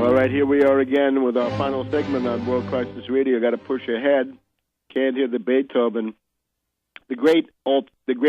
All right, here we are again with our final segment on World Crisis Radio. Got to push ahead. Can't hear the Beethoven. The great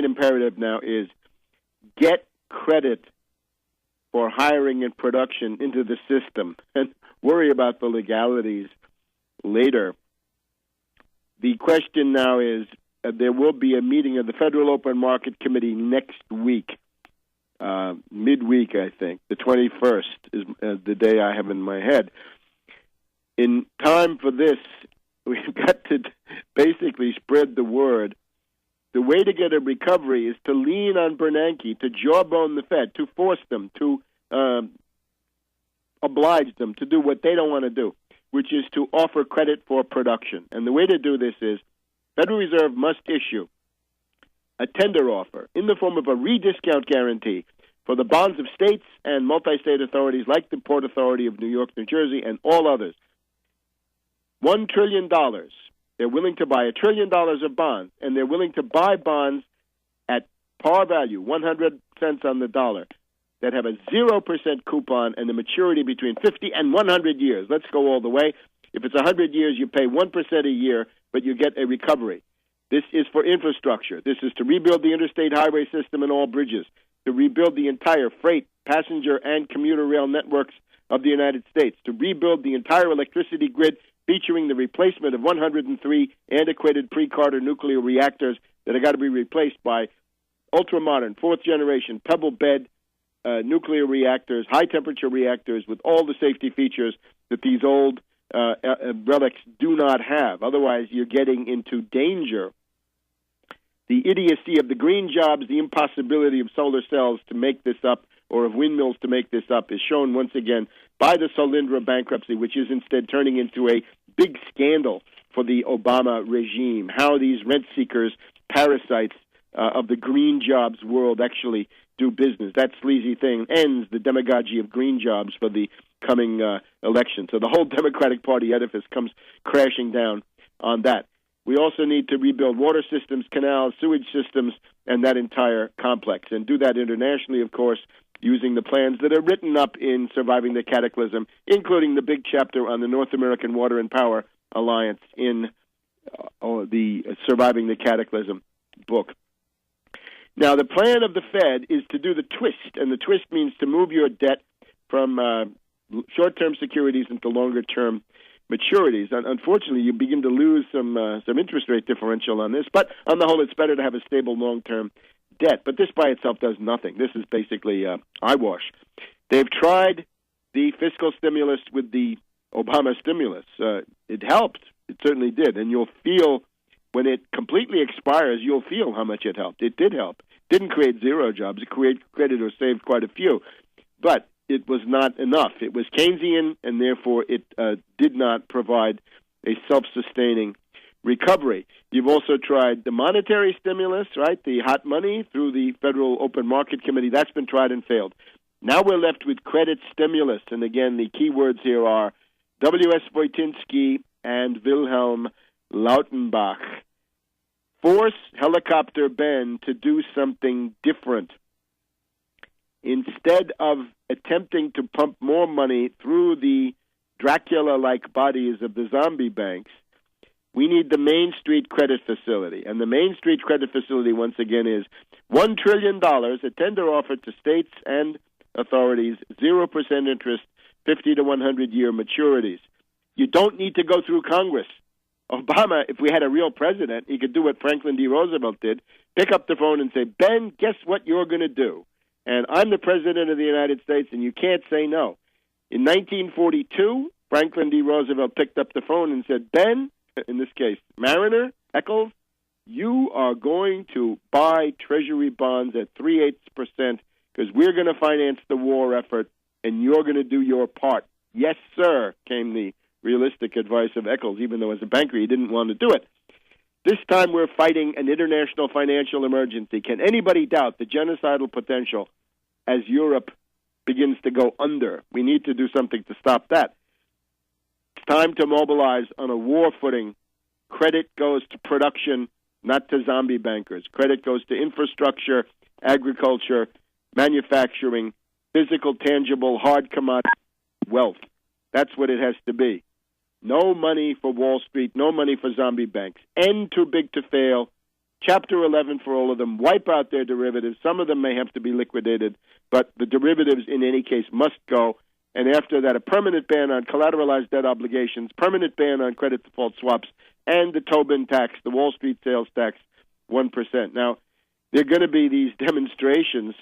imperative now is get credit for hiring and production into the system and worry about the legalities later. The question now is there will be a meeting of the Federal Open Market Committee next week. Midweek, I think. The 21st is the day I have in my head. In time for this, we've got to basically spread the word. The way to get a recovery is to lean on Bernanke, to jawbone the Fed, to force them, to oblige them to do what they don't want to do, which is to offer credit for production. And the way to do this is Federal Reserve must issue a tender offer in the form of a rediscount guarantee for the bonds of states and multi-state authorities like the Port Authority of New York, New Jersey, and all others. $1 trillion. They're willing to buy $1 trillion of bonds, and they're willing to buy bonds at par value, 100 cents on the dollar, that have a 0% coupon and the maturity between 50 and 100 years. Let's go all the way. If it's 100 years, you pay 1% a year, but you get a recovery. This is for infrastructure. This is to rebuild the interstate highway system and all bridges, to rebuild the entire freight, passenger, and commuter rail networks of the United States, to rebuild the entire electricity grid featuring the replacement of 103 antiquated pre-Carter nuclear reactors that have got to be replaced by ultra-modern, fourth-generation, pebble-bed nuclear reactors, high-temperature reactors with all the safety features that these old relics do not have. Otherwise, you're getting into danger. The idiocy of the green jobs, the impossibility of solar cells to make this up, or of windmills to make this up, is shown once again by the Solyndra bankruptcy, which is instead turning into a big scandal for the Obama regime. How these rent-seekers, parasites of the green jobs world actually do business. That sleazy thing ends the demagogy of green jobs for the coming election. So the whole Democratic Party edifice comes crashing down on that. We also need to rebuild water systems, canals, sewage systems, and that entire complex, and do that internationally, of course, using the plans that are written up in Surviving the Cataclysm, including the big chapter on the North American Water and Power Alliance in the Surviving the Cataclysm book. Now, the plan of the Fed is to do the twist, and the twist means to move your debt from short-term securities into longer-term maturities. Unfortunately, you begin to lose some interest rate differential on this, but on the whole, it's better to have a stable long-term debt. But this by itself does nothing. This is basically eyewash. They've tried the fiscal stimulus with the Obama stimulus. It helped. It certainly did. And you'll feel, when it completely expires, you'll feel how much it helped. It did help. Didn't create zero jobs. It created or saved quite a few. But it was not enough. It was Keynesian, and therefore it did not provide a self-sustaining recovery. You've also tried the monetary stimulus, right, the hot money through the Federal Open Market Committee. That's been tried and failed. Now we're left with credit stimulus, and again, the key words here are W.S. Wojcinski and Wilhelm Lautenbach. Force Helicopter Ben to do something different. Instead of attempting to pump more money through the Dracula-like bodies of the zombie banks, we need the Main Street Credit Facility. And the Main Street Credit Facility, once again, is $1 trillion, a tender offer to states and authorities, 0% interest, 50 to 100-year maturities. You don't need to go through Congress. Obama, if we had a real president, he could do what Franklin D. Roosevelt did, pick up the phone and say, Ben, guess what you're going to do? And I'm the president of the United States, and you can't say no. In 1942, Franklin D. Roosevelt picked up the phone and said, Ben, in this case, Mariner, Eccles, you are going to buy Treasury bonds at 3/8% because we're going to finance the war effort, and you're going to do your part. Yes, sir, came the realistic advice of Eccles, even though as a banker he didn't want to do it. This time we're fighting an international financial emergency. Can anybody doubt the genocidal potential as Europe begins to go under? We need to do something to stop that. It's time to mobilize on a war footing. Credit goes to production, not to zombie bankers. Credit goes to infrastructure, agriculture, manufacturing, physical, tangible, hard commodity wealth. That's what it has to be. No money for Wall Street, no money for zombie banks. End too big to fail. Chapter 11 for all of them. Wipe out their derivatives. Some of them may have to be liquidated, but the derivatives in any case must go. And after that, a permanent ban on collateralized debt obligations, permanent ban on credit default swaps, and the Tobin tax, the Wall Street sales tax, 1%. Now, there are going to be these demonstrations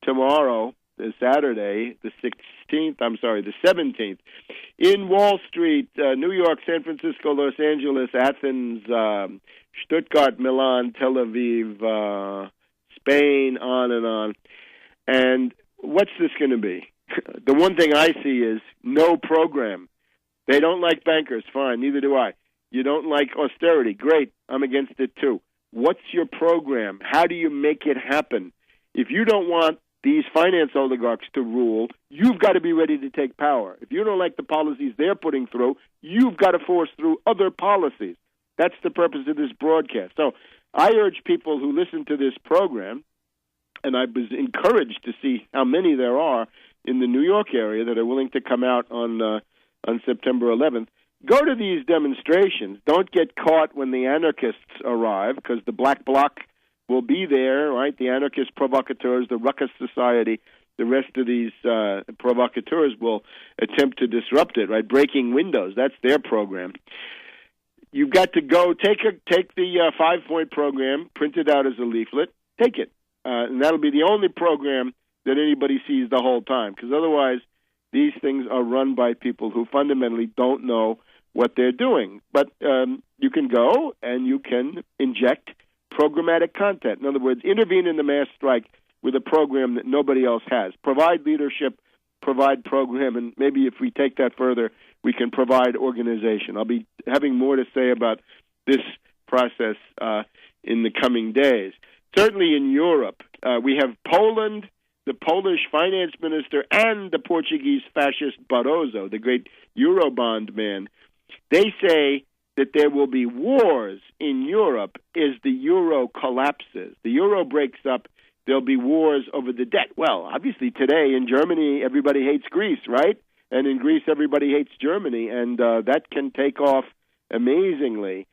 tomorrow, Saturday, the 17th, in Wall Street, New York, San Francisco, Los Angeles, Athens, Stuttgart, Milan, Tel Aviv, Spain, on and on. And what's this going to be? The one thing I see is no program. They don't like bankers. Fine, neither do I. You don't like austerity. Great, I'm against it too. What's your program? How do you make it happen? If you don't want these finance oligarchs to rule, you've got to be ready to take power. If you don't like the policies they're putting through, you've got to force through other policies. That's the purpose of this broadcast. So I urge people who listen to this program, and I was encouraged to see how many there are in the New York area that are willing to come out on September 11th, go to these demonstrations. Don't get caught when the anarchists arrive, because the black bloc will be there, right? The anarchist provocateurs, the ruckus society, the rest of these provocateurs will attempt to disrupt it, right? Breaking windows, that's their program. You've got to go take the 5-point program, print it out as a leaflet, take it. And that'll be the only program that anybody sees the whole time, because otherwise these things are run by people who fundamentally don't know what they're doing. But you can go and you can inject programmatic content. In other words, intervene in the mass strike with a program that nobody else has. Provide leadership, provide program, and maybe if we take that further, we can provide organization. I'll be having more to say about this process in the coming days. Certainly in Europe, we have Poland, the Polish finance minister, and the Portuguese fascist Barroso, the great Eurobond man. They say that there will be wars in Europe as the euro collapses. The euro breaks up, there'll be wars over the debt. Well, obviously today in Germany, everybody hates Greece, right? And in Greece, everybody hates Germany, and that can take off amazingly.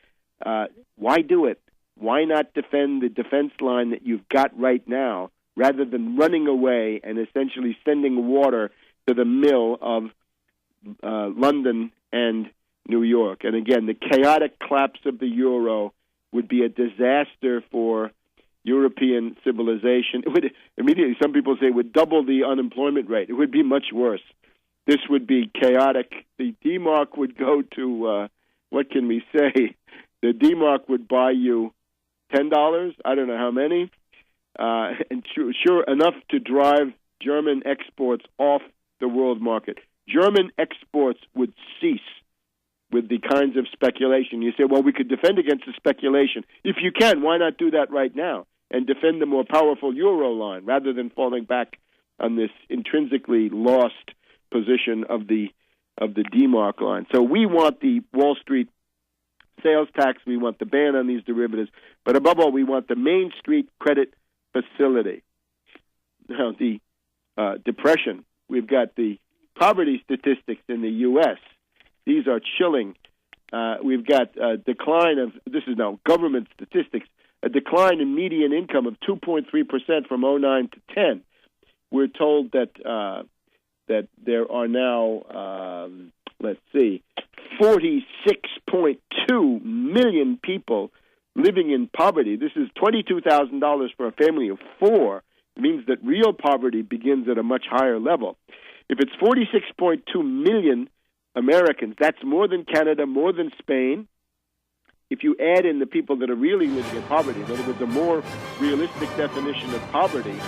Why do it? Why not defend the defense line that you've got right now, rather than running away and essentially sending water to the mill of London and New York? And again, the chaotic collapse of the euro would be a disaster for European civilization. It would immediately, some people say, it would double the unemployment rate. It would be much worse. This would be chaotic. The D-Mark would go to, what can we say? The D-Mark would buy you $10, I don't know how many, and sure enough to drive German exports off the world market. German exports would cease with the kinds of speculation. You say, well, we could defend against the speculation. If you can, why not do that right now and defend the more powerful euro line rather than falling back on this intrinsically lost position of the D-Mark line? So we want the Wall Street sales tax, we want the ban on these derivatives, but above all, we want the Main Street credit facility. Now, the depression, we've got the poverty statistics in the U.S. These are chilling. We've got a decline of, this is now government statistics, a decline in median income of 2.3% from 2009 to 10. We're told that there are now, 46.2 million people living in poverty. This is $22,000 for a family of four. It means that real poverty begins at a much higher level. If it's 46.2 million Americans, that's more than Canada, more than Spain. If you add in the people that are really living in poverty, in other words, a more realistic definition of poverty,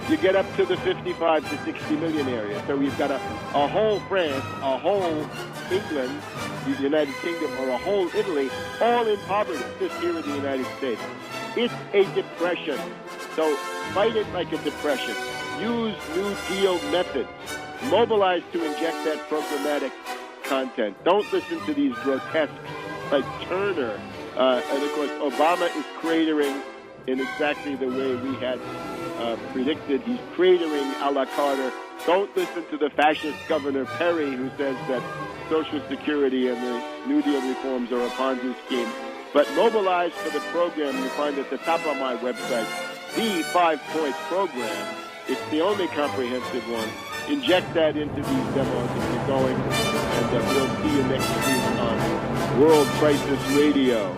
you get up to the 55 to 60 million area. So we've got a whole France, a whole England, the United Kingdom, or a whole Italy, all in poverty, just here in the United States. It's a depression. So fight it like a depression. Use New Deal methods. Mobilize to inject that programmatic content. Don't listen to these grotesques like Turner. And, of course, Obama is cratering in exactly the way we had predicted. He's cratering a la Carter. Don't listen to the fascist Governor Perry, who says that Social Security and the New Deal reforms are a Ponzi scheme. But mobilize for the program you find at the top of my website, the 5-point program. It's the only comprehensive one. Inject that into these demos and get going. And we'll see you next week on World Crisis Radio.